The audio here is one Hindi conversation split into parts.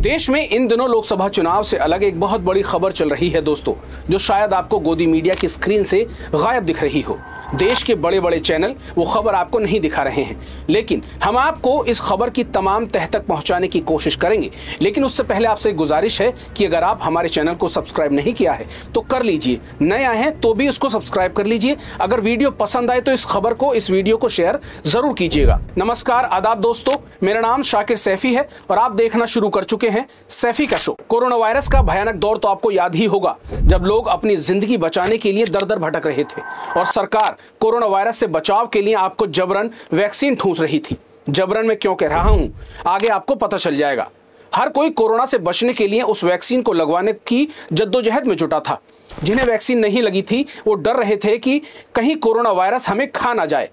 देश में इन दिनों लोकसभा चुनाव से अलग एक बहुत बड़ी खबर चल रही है दोस्तों, जो शायद आपको गोदी मीडिया की स्क्रीन से गायब दिख रही हो। देश के बड़े बड़े चैनल वो खबर आपको नहीं दिखा रहे हैं, लेकिन हम आपको इस खबर की तमाम तह तक पहुंचाने की कोशिश करेंगे। लेकिन उससे पहले आपसे एक गुजारिश है कि अगर आप हमारे चैनल को सब्सक्राइब नहीं किया है तो कर लीजिए, नए आए हैं तो भी उसको सब्सक्राइब कर लीजिए। अगर वीडियो पसंद आए तो इस वीडियो को शेयर जरूर कीजिएगा। नमस्कार, आदाब दोस्तों, मेरा नाम शाकिर सैफी है और आप देखना शुरू कर चुके हैं सैफी का शो। कोरोना वायरस का भयानक दौर तो आपको याद ही होगा, जब लोग अपनी जिंदगी बचाने के लिए दर दर भटक रहे थे और सरकार कोरोना वायरस से बचाव के लिए आपको जबरन वैक्सीन ठूंस रही थी। जबरन मैं क्यों कह रहा हूं, आगे आपको पता चल जाएगा। हर कोई कोरोना से बचने के लिए उस वैक्सीन को लगवाने की जद्दोजहद में जुटा था। जिन्हें वैक्सीन नहीं लगी थी वो डर रहे थे कि कहीं कोरोना वायरस हमें खा ना जाए।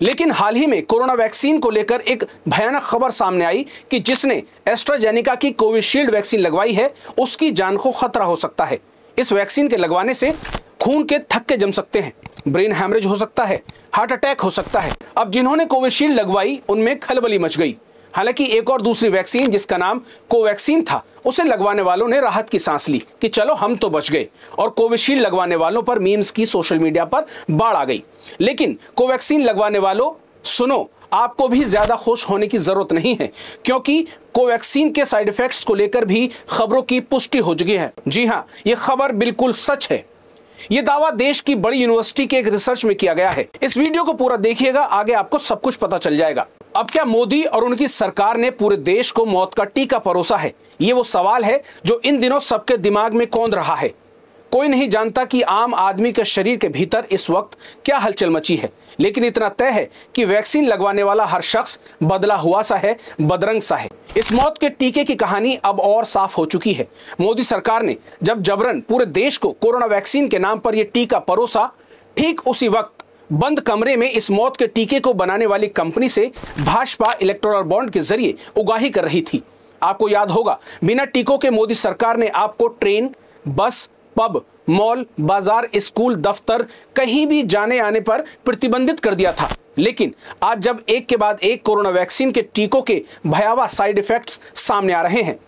लेकिन हाल ही में कोरोना वैक्सीन को लेकर एक भयानक खबर सामने आई कि जिसने एस्ट्राजेनेका की कोविशील्ड वैक्सीन लगवाई है उसकी जान को खतरा हो सकता है। इस वैक्सीन के लगवाने से खून के थक्के जम सकते हैं, ब्रेन हैमरेज हो सकता है, हार्ट अटैक हो सकता है। अब जिन्होंने कोविशील्ड लगवाई उनमें खलबली मच गई। हालांकि एक और दूसरी वैक्सीन जिसका नाम कोवैक्सीन था, उसे लगवाने वालों ने राहत की सांस ली कि चलो हम तो बच गए, और कोविशील्ड लगवाने वालों पर मीम्स की सोशल मीडिया पर बाढ़ आ गई। लेकिन कोवैक्सीन लगवाने वालों, सुनो, आपको भी ज्यादा खुश होने की जरूरत नहीं है, क्योंकि कोवैक्सीन के साइड इफेक्ट्स को लेकर भी खबरों की पुष्टि हो चुकी है। जी हाँ, यह खबर बिल्कुल सच है। यह दावा देश की बड़ी यूनिवर्सिटी के एक रिसर्च में किया गया है। इस वीडियो को पूरा देखिएगा, आगे आपको सब कुछ पता चल जाएगा। अब क्या मोदी और उनकी सरकार ने पूरे देश को मौत का टीका परोसा है? ये वो सवाल है जो इन दिनों सबके दिमाग में कौंध रहा है। कोई नहीं जानता कि आम आदमी के शरीर के भीतर इस वक्त क्या हलचल मची है, लेकिन इतना तय है कि वैक्सीन लगवाने वाला हर शख्स बदला हुआ सा है, बदरंग सा है। इस मौत के टीके की कहानी अब और साफ हो चुकी है। मोदी सरकार ने जब जबरन पूरे देश को कोरोना वैक्सीन के नाम पर यह टीका परोसा, ठीक उसी वक्त बंद कमरे में इस मौत के टीके को बनाने वाली कंपनी से भाजपा इलेक्टोरल बॉन्ड के जरिए उगाही कर रही थी। आपको याद होगा, बिना टीकों के मोदी सरकार ने आपको ट्रेन, बस, पब, मॉल, बाजार, स्कूल, दफ्तर कहीं भी जाने आने पर प्रतिबंधित कर दिया था। लेकिन आज जब एक के बाद एक कोरोना वैक्सीन के टीकों के भयावह साइड इफेक्ट्स सामने आ रहे हैं,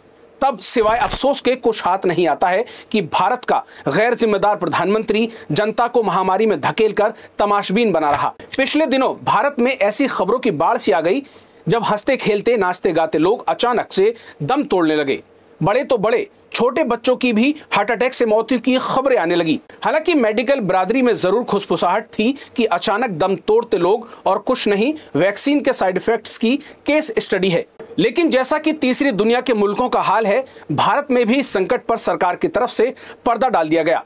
तब सिवाय अफसोस के कुछ हाथ नहीं आता है कि भारत का गैर जिम्मेदार प्रधानमंत्री जनता को महामारी में धकेलकर तमाशबीन बना रहा। पिछले दिनों भारत में ऐसी खबरों की बाढ़ सी आ गई, जब हंसते खेलते नाचते गाते लोग अचानक से दम तोड़ने लगे। बड़े तो बड़े, छोटे बच्चों की भी हार्ट अटैक से मौत की खबरें आने लगी। हालांकि मेडिकल बरादरी में जरूर खुसफुसाहट थी कि अचानक दम तोड़ते लोग और कुछ नहीं, वैक्सीन के साइड इफेक्ट्स की केस स्टडी है। लेकिन जैसा कि तीसरी दुनिया के मुल्कों का हाल है, भारत में भी संकट पर सरकार की तरफ से पर्दा डाल दिया गया।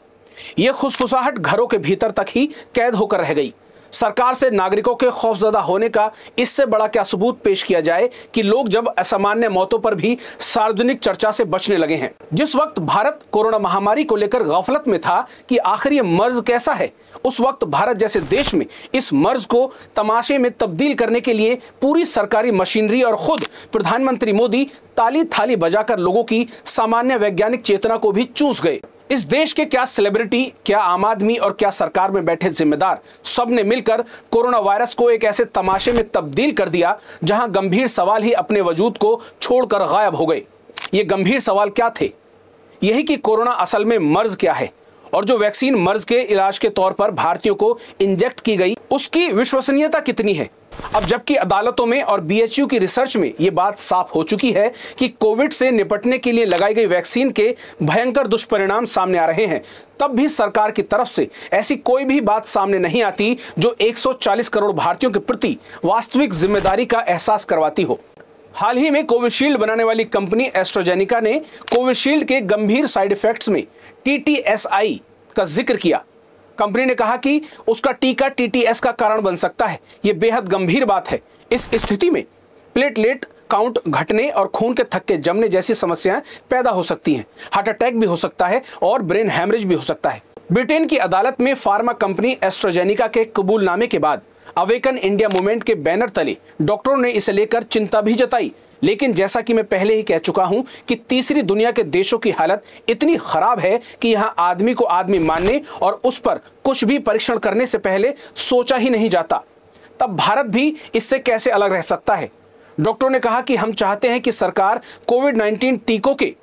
यह खुसफुसाहट घरों के भीतर तक ही कैद होकर रह गई। सरकार से नागरिकों के खौफजदा होने का इससे बड़ा क्या सबूत पेश किया जाए कि लोग जब असामान्य मौतों पर भी सार्वजनिक चर्चा से बचने लगे हैं। जिस वक्त भारत कोरोना महामारी को लेकर गफलत में था कि आखिर ये मर्ज कैसा है, उस वक्त भारत जैसे देश में इस मर्ज को तमाशे में तब्दील करने के लिए पूरी सरकारी मशीनरी और खुद प्रधानमंत्री मोदी ताली थाली बजाकर लोगों की सामान्य वैज्ञानिक चेतना को भी चूस गए। इस देश के क्या सेलिब्रिटी, क्या आम आदमी और क्या सरकार में बैठे जिम्मेदार, सब ने मिलकर कोरोना वायरस को एक ऐसे तमाशे में तब्दील कर दिया जहां गंभीर सवाल ही अपने वजूद को छोड़कर गायब हो गए। ये गंभीर सवाल क्या थे? यही कि कोरोना असल में मर्ज क्या है, और जो वैक्सीन मर्ज के इलाज के तौर पर भारतीयों को इंजेक्ट की गई, उसकी विश्वसनीयता कितनी है। अब जबकि अदालतों में और बीएचयू की रिसर्च में यह बात साफ हो चुकी है कि कोविड से निपटने के लिए लगाई गई वैक्सीन के भयंकर दुष्परिणाम सामने आ रहे हैं, तब भी सरकार की तरफ से ऐसी कोई भी बात सामने नहीं आती जो 140 करोड़ भारतीयों के प्रति वास्तविक जिम्मेदारी का एहसास करवाती हो। हाल ही में कोविशील्ड बनाने वाली कंपनी एस्ट्राजेनेका ने कोविशील्ड के गंभीर साइड इफेक्ट्स में TTSI का जिक्र किया। कंपनी ने कहा कि उसका टीका TTS का कारण बन सकता है। यह बेहद गंभीर बात है। इस स्थिति में प्लेटलेट काउंट घटने और खून के थक्के जमने जैसी समस्याएं पैदा हो सकती हैं। हार्ट अटैक भी हो सकता है और ब्रेन हैमरेज भी हो सकता है। ब्रिटेन की अदालत में फार्मा कंपनी एस्ट्राजेनेका के कबूलनामे के बाद अवेकन इंडिया मूवमेंट के बैनर तले डॉक्टरों ने इसे लेकर चिंता भी जताई। लेकिन जैसा कि मैं पहले ही कह चुका हूं कि तीसरी दुनिया के देशों की हालत इतनी खराब है कि यहां आदमी को आदमी मानने और उस पर कुछ भी परीक्षण करने से पहले सोचा ही नहीं जाता। तब भारत भी इससे कैसे अलग रह सकता है? डॉक्टरों ने कहा कि हम चाहते हैं कि सरकार कोविड-19 टीकों के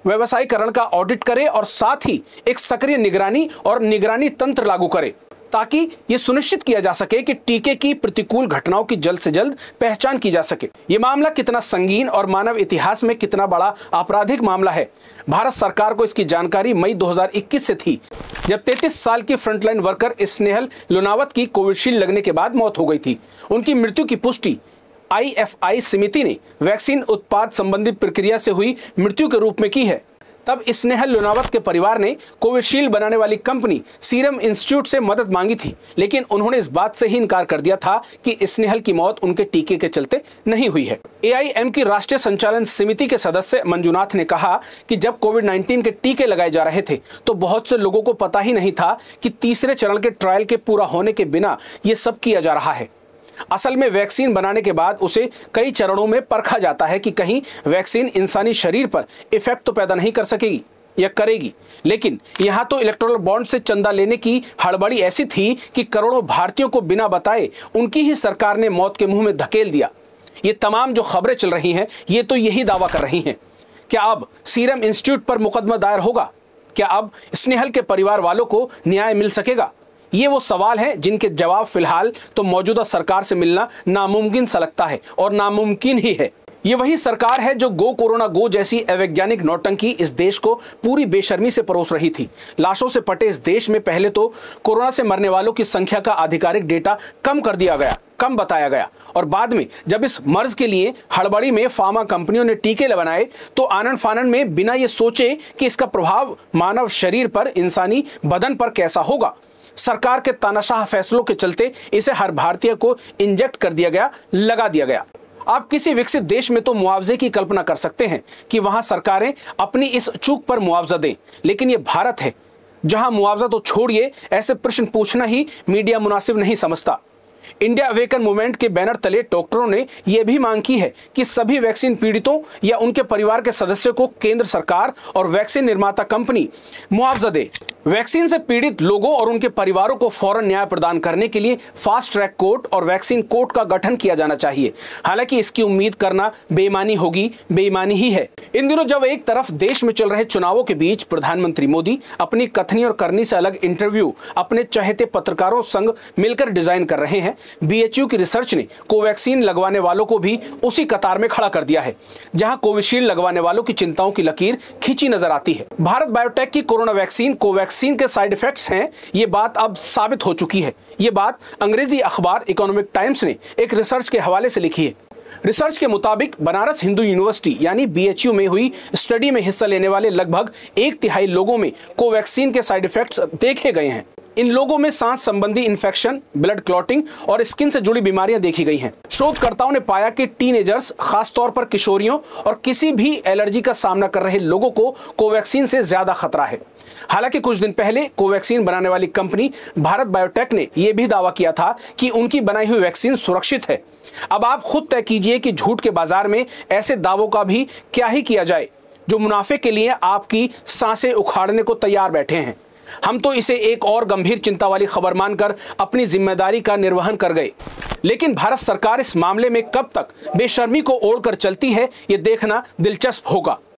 व्यवसायीकरण का ऑडिट करे और साथ ही एक सक्रिय निगरानी तंत्र लागू करे, ताकि यह सुनिश्चित किया जा सके कि टीके की प्रतिकूल घटनाओं की जल्द से जल्द पहचान की जा सके। यह मामला कितना संगीन और मानव इतिहास में कितना बड़ा आपराधिक मामला है, भारत सरकार को इसकी जानकारी मई 2021 से थी, जब 33 साल की फ्रंटलाइन वर्कर स्नेहल लुनावत की कोविशील्ड लगने के बाद मौत हो गई थी। उनकी मृत्यु की पुष्टि IFI समिति ने वैक्सीन उत्पाद संबंधी प्रक्रिया से हुई मृत्यु के रूप में की है। तब स्नेहल लुनावत के परिवार ने कोविशील्ड बनाने वाली कंपनी सीरम इंस्टीट्यूट से मदद मांगी थी, लेकिन उन्होंने इस बात से ही इनकार कर दिया था कि स्नेहल की मौत उनके टीके के चलते नहीं हुई है। AIM की राष्ट्रीय संचालन समिति के सदस्य मंजुनाथ ने कहा कि जब कोविड-19 के टीके लगाए जा रहे थे तो बहुत से लोगों को पता ही नहीं था कि तीसरे चरण के ट्रायल के पूरा होने के बिना ये सब किया जा रहा है। असल में वैक्सीन बनाने के बाद उसे कई चरणों में परखा जाता है कि कहीं वैक्सीन इंसानी शरीर पर इफेक्ट तो पैदा नहीं कर सकेगी या करेगी। लेकिन यहाँ तो इलेक्टोरल बॉन्ड से चंदा लेने की हड़बड़ी ऐसी थी कि करोड़ों भारतीयों को बिना बताए उनकी ही सरकार ने मौत के मुंह में धकेल दिया। ये तमाम जो खबरें चल रही हैं ये तो यही दावा कर रही हैं। क्या अब सीरम इंस्टीट्यूट पर मुकदमा दायर होगा? क्या अब स्नेहल के परिवार वालों को न्याय मिल सकेगा? ये वो सवाल हैं जिनके जवाब फिलहाल तो मौजूदा सरकार से मिलना नामुमकिन सा लगता है, और नामुमकिन ही है। ये वही सरकार है जो गो कोरोना गो जैसी अवैज्ञानिक नौटंकी इस देश को पूरी बेशर्मी से परोस रही थी। लाशों से पटे इस देश में पहले तो कोरोना से मरने वालों की संख्या का आधिकारिक डेटा कम बताया गया, और बाद में जब इस मर्ज के लिए हड़बड़ी में फार्मा कंपनियों ने टीके बनाए तो आनन फानन में बिना ये सोचे कि इसका प्रभाव मानव शरीर पर, इंसानी बदन पर कैसा होगा, सरकार के तानाशाह फैसलों के चलते इसे हर भारतीय को इंजेक्ट कर दिया गया, लगा दिया गया। आप किसी विकसित देश में तो मुआवजे की कल्पना कर सकते हैं कि वहां सरकारें अपनी इस चूक पर मुआवजा दें, लेकिन यह भारत है जहां मुआवजा तो छोड़िए, ऐसे प्रश्न पूछना ही मीडिया मुनासिब नहीं समझता। इंडिया अवेकन मूवमेंट के बैनर तले डॉक्टरों ने यह भी मांग की है कि सभी वैक्सीन पीड़ितों या उनके परिवार के सदस्यों को केंद्र सरकार और वैक्सीन निर्माता कंपनी मुआवजा दे। वैक्सीन से पीड़ित लोगों और उनके परिवारों को फौरन न्याय प्रदान करने के लिए फास्ट ट्रैक कोर्ट और वैक्सीन कोर्ट का गठन किया जाना चाहिए। हालांकि इसकी उम्मीद करना बेईमानी होगी, बेईमानी ही है। इन दिनों जब एक तरफ देश में चल रहे चुनावों के बीच प्रधानमंत्री मोदी अपनी कथनी और करनी से अलग इंटरव्यू अपने चहेते पत्रकारों संग मिलकर डिजाइन कर रहे हैं, BHU की रिसर्च ने कोवैक्सीन लगवाने वालों को भी उसी कतार में खड़ा कर दिया है जहां कोविशील्ड लगवाने वालों की चिंताओं की लकीर खींची नजर आती है। भारत बायोटेक की कोरोना वैक्सीन कोवैक्सीन के साइड इफेक्ट्स हैं, ये बात अब साबित हो चुकी है। ये बात अंग्रेजी अखबार इकोनॉमिक टाइम्स ने एक रिसर्च के हवाले से लिखी है। रिसर्च के मुताबिक बनारस हिंदू यूनिवर्सिटी यानी BHU में हुई स्टडी में हिस्सा लेने वाले लगभग 1/3 लोगों में कोवैक्सीन के साइड इफेक्ट्स देखे गए हैं। इन लोगों में सांस संबंधी इन्फेक्शन, ब्लड क्लॉटिंग और स्किन से जुड़ी बीमारियां देखी गई हैं। शोधकर्ताओं ने पाया कि टीनेजर्स, खासतौर पर किशोरियों और किसी भी एलर्जी का सामना कर रहे लोगों को कोवैक्सीन से ज्यादा खतरा है। हालांकि कुछ दिन पहले कोवैक्सीन बनाने वाली कंपनी भारत बायोटेक ने यह भी दावा किया था कि उनकी बनाई हुई वैक्सीन सुरक्षित है। अब आप खुद तय कीजिए कि झूठ के बाजार में ऐसे दावों का भी क्या ही किया जाए जो मुनाफे के लिए आपकी सांसें उखाड़ने को तैयार बैठे हैं। हम तो इसे एक और गंभीर चिंता वाली खबर मानकर अपनी जिम्मेदारी का निर्वहन कर गए, लेकिन भारत सरकार इस मामले में कब तक बेशर्मी को ओढ़कर चलती है, ये देखना दिलचस्प होगा।